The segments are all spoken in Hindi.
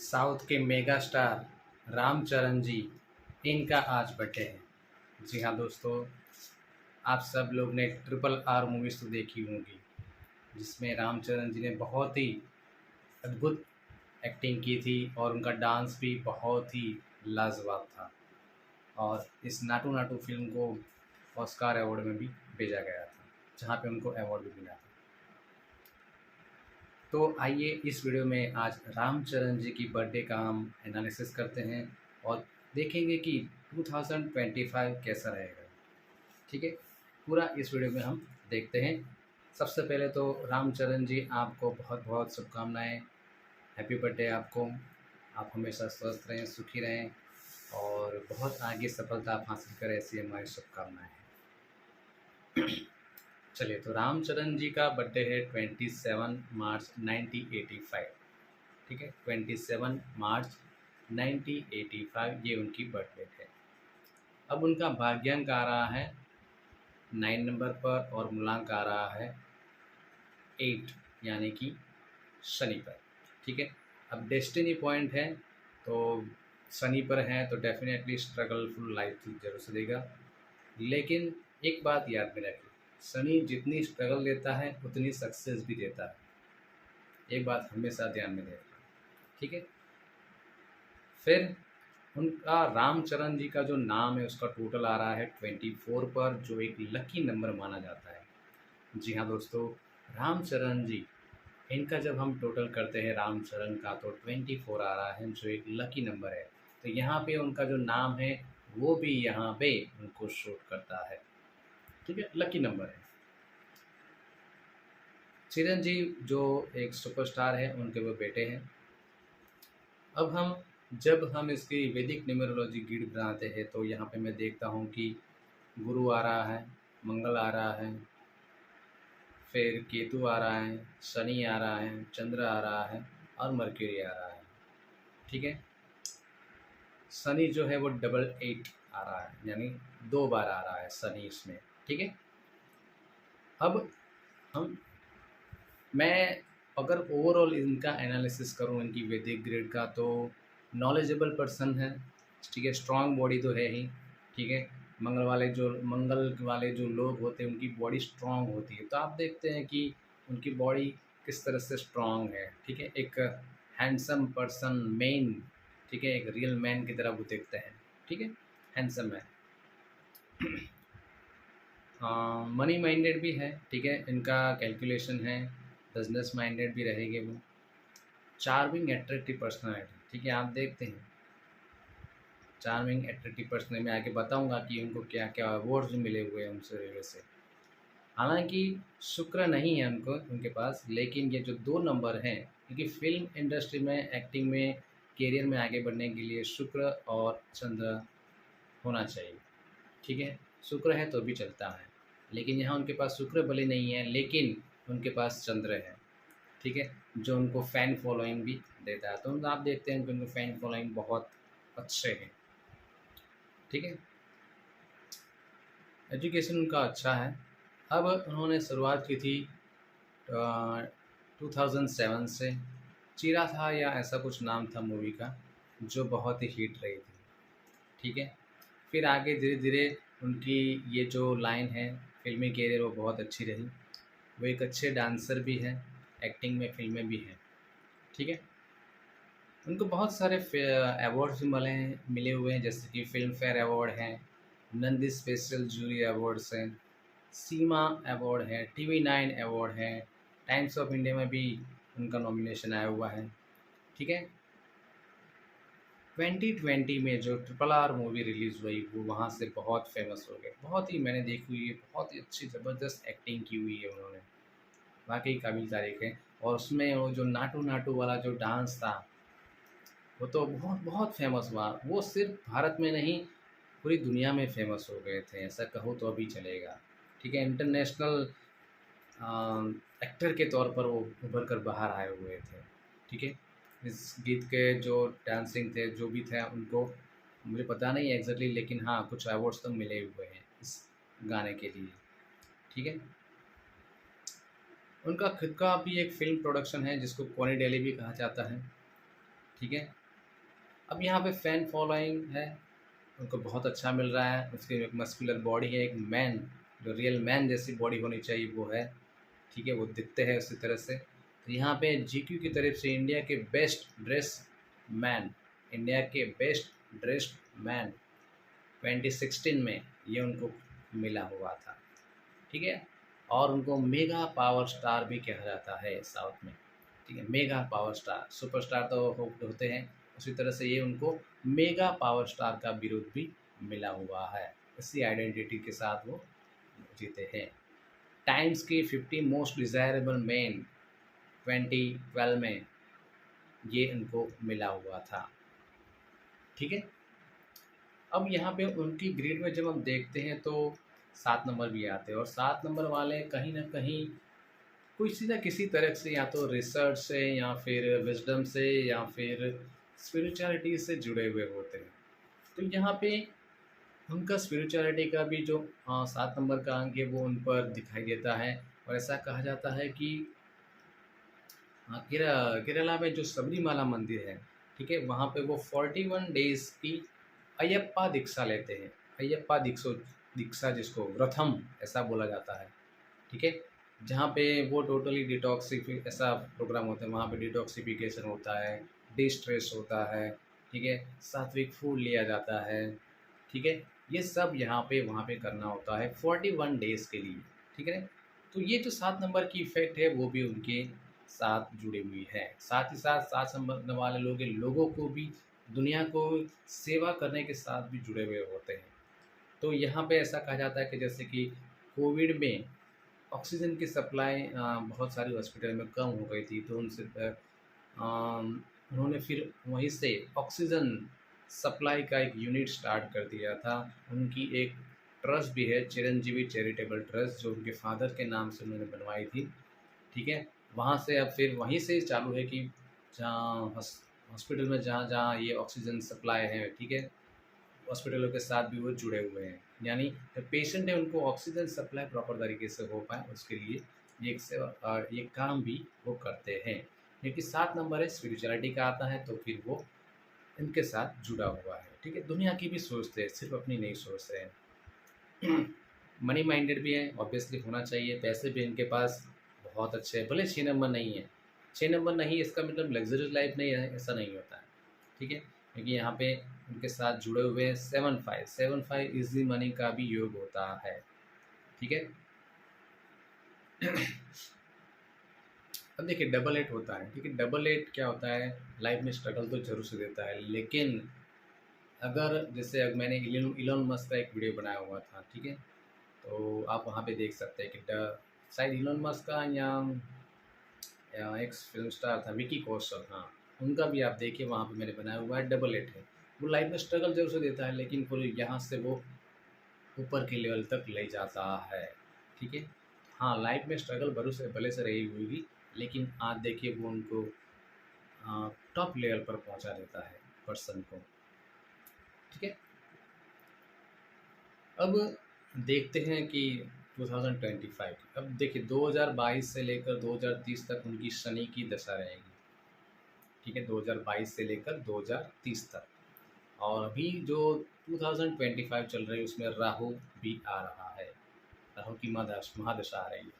साउथ के मेगा स्टार रामचरण जी, इनका आज बर्थडे है। जी हाँ दोस्तों, आप सब लोग ने ट्रिपल आर मूवीज़ तो देखी होंगी, जिसमें रामचरण जी ने बहुत ही अद्भुत एक्टिंग की थी और उनका डांस भी बहुत ही लाजवाब था। और इस नाटू नाटू फिल्म को ऑस्कार अवार्ड में भी भेजा गया था, जहाँ पे उनको अवार्ड भी मिला था। तो आइए इस वीडियो में आज रामचरण जी की बर्थडे का हम एनालिसिस करते हैं और देखेंगे कि 2025 कैसा रहेगा। ठीक है, पूरा इस वीडियो में हम देखते हैं। सबसे पहले तो रामचरण जी, आपको बहुत बहुत शुभकामनाएं। हैप्पी बर्थडे आपको। आप हमेशा स्वस्थ रहें, सुखी रहें और बहुत आगे सफलता आप हासिल करें, ऐसी हमारी शुभकामनाएं हैं। चलिए, तो रामचरण जी का बर्थडे है 27 मार्च 1985। ठीक है, 27 मार्च 1985 ये उनकी बर्थडे है। अब उनका भाग्यांक आ रहा है 9 नंबर पर और मूलांक आ रहा है 8, यानी कि शनि पर। ठीक है, अब डेस्टिनी पॉइंट है, तो शनि पर है तो डेफिनेटली स्ट्रगलफुल लाइफ जरूर से देगा। लेकिन एक बात याद में रखिए, शनि जितनी स्ट्रगल देता है उतनी सक्सेस भी देता है। एक बात हमेशा ध्यान में रखना। ठीक है, फिर उनका रामचरण जी का जो नाम है उसका टोटल आ रहा है 24 पर, जो एक लकी नंबर माना जाता है। जी हाँ दोस्तों, रामचरण जी, इनका जब हम टोटल करते हैं रामचरण का तो 24 आ रहा है, जो एक लकी नंबर है। तो यहाँ पे उनका जो नाम है वो भी यहाँ पे उनको शूट करता है। ठीक है, लकी नंबर है। चिरंजीव जो एक सुपरस्टार है, उनके वो बेटे हैं। अब जब हम इसकी वैदिक न्यूमरोलॉजी गिड बनाते हैं तो यहाँ पे मैं देखता हूँ कि गुरु आ रहा है, मंगल आ रहा है, फिर केतु आ रहा है, शनि आ रहा है, चंद्र आ रहा है और मरक्यूरी आ रहा है। ठीक है, शनि जो है वो 88 आ रहा है, यानी 2 बार आ रहा है शनि इसमें। ठीक है, अब हम मैं अगर ओवरऑल इनका एनालिसिस करूँ, इनकी वैदिक ग्रेड का, तो नॉलेजेबल पर्सन है। ठीक है, स्ट्रांग बॉडी तो है ही। ठीक है, मंगल वाले जो लोग होते हैं उनकी बॉडी स्ट्रांग होती है, तो आप देखते हैं कि उनकी बॉडी किस तरह से स्ट्रांग है। ठीक है, एक हैंडसम पर्सन, मैन। ठीक है, एक रियल मैन की तरह वो देखते हैं। ठीक है, हैंडसम है। मनी माइंडेड भी है। ठीक है, इनका कैलकुलेशन है, बिजनेस माइंडेड भी रहेंगे वो। Charming attractive personality. ठीक है, आप देखते हैं चार्मिंग एट्रैक्टिव पर्सनालिटी, मैं आगे बताऊंगा कि उनको क्या क्या अवार्ड्स मिले हुए हैं उनसे रिलेटेड से। हालांकि शुक्र नहीं है उनके पास, लेकिन ये जो 2 नंबर हैं, क्योंकि फिल्म इंडस्ट्री में, एक्टिंग में, करियर में आगे बढ़ने के लिए शुक्र और चंद्र होना चाहिए। ठीक है, शुक्र है तो भी चलता है, लेकिन यहाँ उनके पास शुक्र भले नहीं है, लेकिन उनके पास चंद्र है। ठीक है, जो उनको फ़ैन फॉलोइंग भी देता है, तो आप देखते हैं कि उनको फ़ैन फॉलोइंग बहुत अच्छे हैं। ठीक है, एजुकेशन उनका अच्छा है। अब उन्होंने शुरुआत की थी 2007 से। चीरा था या ऐसा कुछ नाम था मूवी का, जो बहुत ही हिट रही थी। ठीक है, फिर आगे धीरे धीरे उनकी ये जो लाइन है, फिल्मी कैरियर, वो बहुत अच्छी रही। वो एक अच्छे डांसर भी हैं, एक्टिंग में, फिल्में भी हैं। ठीक है, उनको बहुत सारे अवार्ड्स भी मिले हुए हैं, जैसे कि फिल्म फेयर अवार्ड है, नंदी स्पेशल जूरी अवार्ड्स हैं, सीमा अवार्ड है, TV9 अवार्ड है, टाइम्स ऑफ इंडिया में भी उनका नॉमिनेशन आया हुआ है। ठीक है, 2020 में जो ट्रिपल आर मूवी रिलीज़ हुई, वो वहाँ से बहुत फेमस हो गए। बहुत ही मैंने देखी हुई है, बहुत ही अच्छी ज़बरदस्त एक्टिंग की हुई है उन्होंने, वाकई काबिल तारीफ़ है। और उसमें वो जो नाटू नाटू वाला जो डांस था, वो तो बहुत बहुत फेमस हुआ। वो सिर्फ भारत में नहीं, पूरी दुनिया में फेमस हो गए थे, ऐसा कहो तो अभी चलेगा। ठीक है, इंटरनेशनल एक्टर के तौर पर वो उभर कर बाहर आए हुए थे। ठीक है, इस गीत के जो डांसिंग थे, जो भी थे, उनको मुझे पता नहीं है एग्जैक्टली, लेकिन हाँ, कुछ अवार्ड्स तो मिले हुए हैं इस गाने के लिए। ठीक है, उनका खुद का भी एक फ़िल्म प्रोडक्शन है, जिसको कोनी डेली भी कहा जाता है। ठीक है। अब यहाँ पे फैन फॉलोइंग है, उनको बहुत अच्छा मिल रहा है, उसकी एक मस्कुलर बॉडी है, एक मैन जो रियल मैन जैसी बॉडी होनी चाहिए वो है, ठीक है, वो दिखते हैं उसी तरह से। तो यहाँ पे जीक्यू की तरफ से इंडिया के बेस्ट ड्रेस्ड मैन 2016 में ये उनको मिला हुआ था, ठीक है। और उनको मेगा पावर स्टार भी कहा जाता है साउथ में, ठीक है। मेगा पावर स्टार, सुपरस्टार तो होते हैं, उसी तरह से ये उनको मेगा पावर स्टार का बिरुद भी मिला हुआ है। इसी आइडेंटिटी के साथ वो जीते हैं। टाइम्स की 50 मोस्ट डिज़ायरेबल मैन 2012 में ये उनको मिला हुआ था, ठीक है। अब यहाँ पे उनकी ग्रेड में जब हम देखते हैं तो 7 नंबर भी आते हैं, और 7 नंबर वाले कहीं ना कहीं किसी न किसी तरह से या तो रिसर्च से या फिर विजडम से या फिर स्पिरिचुअलिटी से जुड़े हुए होते हैं। तो यहाँ पे उनका स्पिरिचुअलिटी का भी जो 7 नंबर का अंक है वो उन पर दिखाई देता है। और ऐसा कहा जाता है कि केरला में जो सबरीमाला मंदिर है, ठीक है, वहाँ पे वो 41 डेज़ की अयप्पा दीक्षा लेते हैं। अयप्पा दीक्षा जिसको व्रतम ऐसा बोला जाता है, ठीक है। जहाँ पे वो टोटली ऐसा प्रोग्राम होता है, वहाँ पे डिटॉक्सिफिकेशन होता है, डिस्ट्रेस होता है, ठीक है, सात्विक फूड लिया जाता है, ठीक है। ये सब यहाँ पे वहाँ पे करना होता है 41 डेज़ के लिए, ठीक है। तो ये जो 7 नंबर की इफ़ेक्ट है वो भी उनके साथ जुड़ी हुई है। साथ ही साथ 7 नंबर वाले लोगों को भी दुनिया को सेवा करने के साथ भी जुड़े हुए होते हैं। तो यहाँ पे ऐसा कहा जाता है कि जैसे कि कोविड में ऑक्सीजन की सप्लाई बहुत सारी हॉस्पिटल में कम हो गई थी, तो उन्होंने फिर वहीं से ऑक्सीजन सप्लाई का एक यूनिट स्टार्ट कर दिया था। उनकी एक ट्रस्ट भी है, चिरंजीवी चैरिटेबल ट्रस्ट, जो उनके फादर के नाम से उन्होंने बनवाई थी, ठीक है। वहाँ से अब फिर वहीं से चालू है कि जहाँ हॉस्पिटल में जहाँ जहाँ ये ऑक्सीजन सप्लाई है, ठीक है, हॉस्पिटलों के साथ भी वो जुड़े हुए हैं। यानी जो पेशेंट है उनको ऑक्सीजन सप्लाई प्रॉपर तरीके से हो पाए, उसके लिए ये काम भी वो करते हैं। क्योंकि 7 नंबर है, स्पिरिचुअलिटी का आता है, तो फिर वो इनके साथ जुड़ा हुआ है, ठीक है। दुनिया की भी सोचते हैं, सिर्फ अपनी नहीं सोचते हैं। मनी माइंडेड भी है, ऑब्वियसली होना चाहिए। पैसे भी इनके पास बहुत अच्छे हैं, भले 6 नंबर नहीं है। 6 नंबर नहीं इसका मतलब लग्जरियस लाइफ नहीं है, ऐसा नहीं होता है, ठीक है। क्योंकि यहाँ पे उनके साथ जुड़े हुए 7 5 इजी मनी का भी योग होता है, ठीक है। अब देखिए डबल 8 होता है, ठीक है। डबल 8 क्या होता है, लाइफ में स्ट्रगल तो जरूर से देता है, लेकिन अगर जैसे अब मैंने इलोन मस्क का एक वीडियो बनाया हुआ था, ठीक है, तो आप वहाँ पे देख सकते हैं कि शायद इलोन मस्क का या एक फिल्म स्टार था विकी कौशल, हाँ, उनका भी आप देखिए वहाँ पे मैंने बनाया हुआ है, डबल 8 है। वो लाइफ में स्ट्रगल जरूर से देता है, लेकिन फिर यहाँ से वो ऊपर के लेवल तक ले जाता है, ठीक है। हाँ, लाइफ में स्ट्रगल भले से रही होगी, लेकिन आज देखिए वो उनको टॉप लेवल पर पहुंचा देता है पर्सन को, ठीक है। अब देखते हैं कि 2025, अब देखिए 2022 से लेकर 2030 तक उनकी शनि की दशा रहेगी, ठीक है, 2022 से लेकर 2030 तक। और अभी जो 2025 चल रही है उसमें राहु भी आ रहा है, राहु की महादशा आ रही है,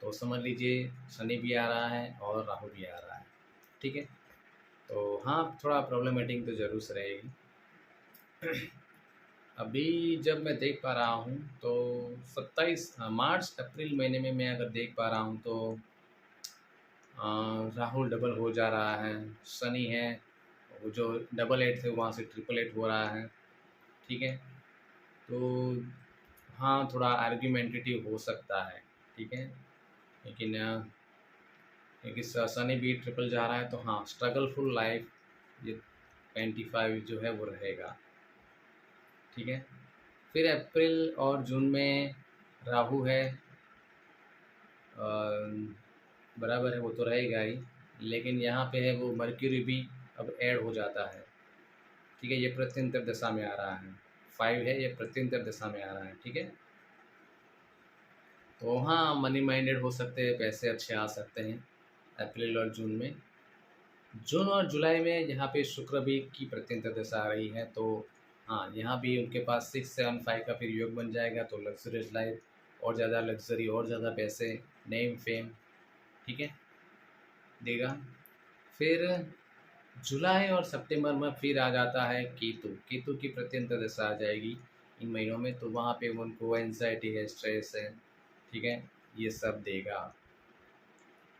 तो समझ लीजिए शनि भी आ रहा है और राहु भी आ रहा है, ठीक है। तो हाँ, थोड़ा प्रॉब्लमेटिक तो ज़रूर से रहेगी। अभी जब मैं देख पा रहा हूँ तो 27 मार्च अप्रैल महीने में मैं अगर देख पा रहा हूँ तो राहुल डबल हो जा रहा है, शनि है वो जो डबल 8 थे वहाँ से ट्रिपल 8 हो रहा है, ठीक है। तो हाँ, थोड़ा आर्ग्यूमेंटेटिव हो सकता है, ठीक है, लेकिन क्योंकि शनि भी ट्रिपल जा रहा है, तो हाँ, स्ट्रगलफुल लाइफ ये 25 जो है वो रहेगा, ठीक है। फिर अप्रैल और जून में राहु है, बराबर है, वो तो रहेगा ही, लेकिन यहाँ पे है वो मर्क्यूरी भी अब ऐड हो जाता है, ठीक है। ये प्रत्यंतर दशा में आ रहा है, 5 है, ये प्रत्यंतर दशा में आ रहा है, ठीक है। तो हाँ, मनी माइंडेड हो सकते हैं, पैसे अच्छे आ सकते हैं अप्रैल और जून में। जून और जुलाई में यहाँ पे शुक्र भी की प्रत्यंतर दशा आ रही है, तो हाँ, यहाँ भी उनके पास 6-7-5 का फिर योग बन जाएगा, तो लग्जरियस लाइफ और ज़्यादा लग्जरी और ज़्यादा पैसे, नेम फेम, ठीक है, देगा। फिर जुलाई और सितंबर में फिर आ जाता है केतु। केतु की प्रत्यंतर दशा आ जाएगी इन महीनों में, तो वहाँ पे उनको एंजाइटी है, स्ट्रेस है, ठीक है, ये सब देगा।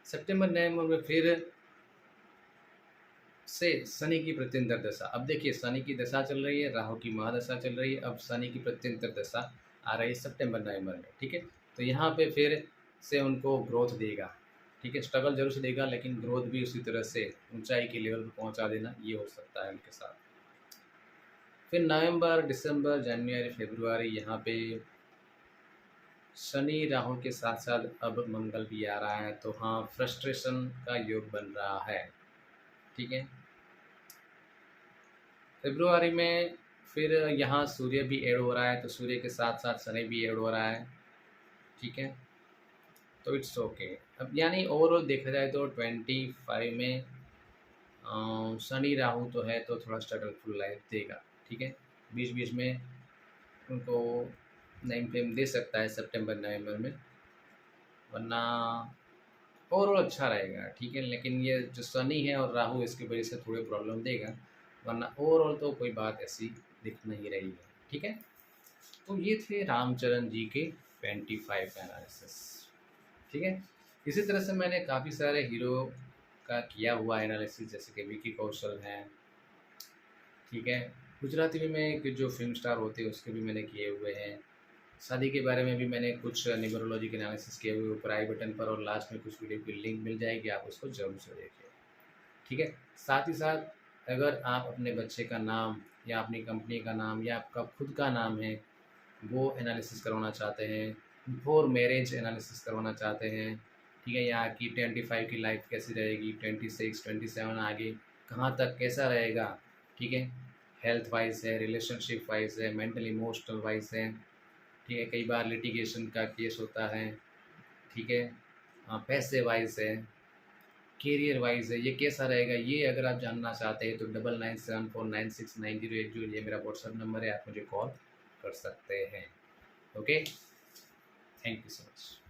सितंबर नवंबर में फिर से शनि की प्रत्यंतर दशा। अब देखिए, शनि की दशा चल रही है, राहु की महादशा चल रही है, अब शनि की प्रत्यंतर दशा आ रही है सितंबर नवंबर में, ठीक है। तो यहाँ पे फिर से उनको ग्रोथ देगा, ठीक है, स्ट्रगल जरूर से देगा, लेकिन ग्रोथ भी उसी तरह से ऊंचाई के लेवल पर पहुंचा देना, ये हो सकता है उनके साथ। फिर नवंबर, दिसंबर, जनवरी, फरवरी, यहाँ पे शनि राहु के साथ साथ अब मंगल भी आ रहा है, तो हाँ, फ्रस्ट्रेशन का योग बन रहा है, ठीक है। फरवरी में फिर यहाँ सूर्य भी ऐड हो रहा है, तो सूर्य के साथ साथ शनि भी ऐड हो रहा है, ठीक है, तो इट्स ओके। अब यानी ओवरऑल देखा जाए तो 25 में शनि राहु तो है, तो थोड़ा स्ट्रगलफुल लाइफ देगा, ठीक है। बीच बीच में उनको नेम फेम दे सकता है सितंबर नवंबर में, वरना ओवरऑल अच्छा रहेगा, ठीक है। लेकिन ये जो शनि है और राहु, इसकी वजह से थोड़ी प्रॉब्लम देगा, वरना ओवरऑल तो कोई बात ऐसी दिख नहीं रही है, ठीक है। तो ये थे रामचरण जी के 25 एनालिसिस, ठीक है। इसी तरह से मैंने काफ़ी सारे हीरो का किया हुआ एनालिसिस, जैसे कि विकी कौशल हैं, ठीक है। गुजराती में एक जो फिल्म स्टार होते हैं उसके भी मैंने किए हुए हैं। शादी के बारे में भी मैंने कुछ न्यूमरोलॉजी के एनालिसिस किए हुए, ऊपर आई बटन पर और लास्ट में कुछ वीडियो की लिंक मिल जाएगी, आप उसको जरूर से देखिए, ठीक है। साथ ही साथ अगर आप अपने बच्चे का नाम या अपनी कंपनी का नाम या आपका खुद का नाम है वो एनालिसिस करवाना चाहते हैं, बिफोर मैरिज एनालिसिस करवाना चाहते हैं, ठीक है, यहाँ की 25 की लाइफ कैसी रहेगी, 26, 27 आगे कहाँ तक कैसा रहेगा, ठीक है, हेल्थ वाइज है, रिलेशनशिप वाइज है, मेंटल इमोशनल वाइज है, ठीक है, कई बार लिटिगेशन का केस होता है, ठीक है, पैसे वाइज है, कैरियर वाइज है, ये कैसा रहेगा, ये अगर आप जानना चाहते हैं तो 9974969080 जो ये मेरा व्हाट्सअप नंबर है, आप मुझे कॉल कर सकते हैं। Okay, thank you so much.